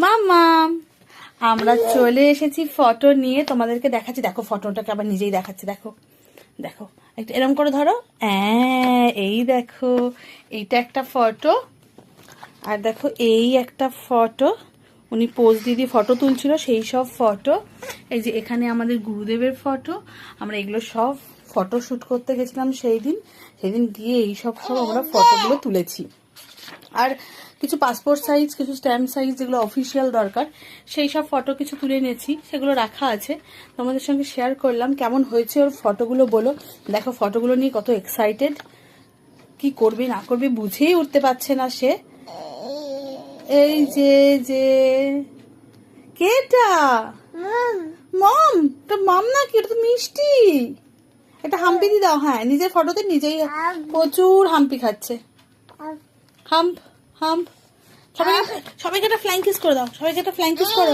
মামাম, আমরা চলে এসেছি ফটো নিয়ে, তোমাদেরকে দেখাচ্ছি। দেখো ফটোটাকে আবার নিজেই দেখাচ্ছি। দেখো দেখো, একটু এরম করে ধরো। এই দেখো, এইটা একটা ফটো। আর দেখো এই একটা ফটো, উনি পোজ দিয়ে ফটো তুলছিল, সেই সব ফটো। এই যে এখানে আমাদের গুরুদেবের ফটো। আমরা এগুলো সব ফটো শুট করতে গেছিলাম সেদিন গিয়ে এই সব আমরা ফটোগুলো তুলেছি। আর কিছু পাসপোর্ট সাইজ, কিছু স্ট্যাম্প সাইজ, যেগুলো অফিসিয়াল দরকার, সেই সব ফটো কিছু তুলে নিয়েছি, সেগুলো রাখা আছে। তোমাদের সঙ্গে শেয়ার করলাম। কেমন হয়েছে ওর ফটোগুলো বলো। দেখো ফটোগুলো নিয়ে কত এক্সাইটেড, কি করবে না করবে বুঝেই উঠতে পারছে না সে। এই যে যে কেটা মম, তো মম না কি, এটা তো মিষ্টি। এটা হাম্পি দিয়ে দাও। হ্যাঁ, নিজের ফটোতে নিজেই প্রচুর হাম্পি খাচ্ছে। Hump hump. সবাইকে একটা ফ্লাইং কিস করে দাও, সবাইকে একটা ফ্লাইং কিস করো।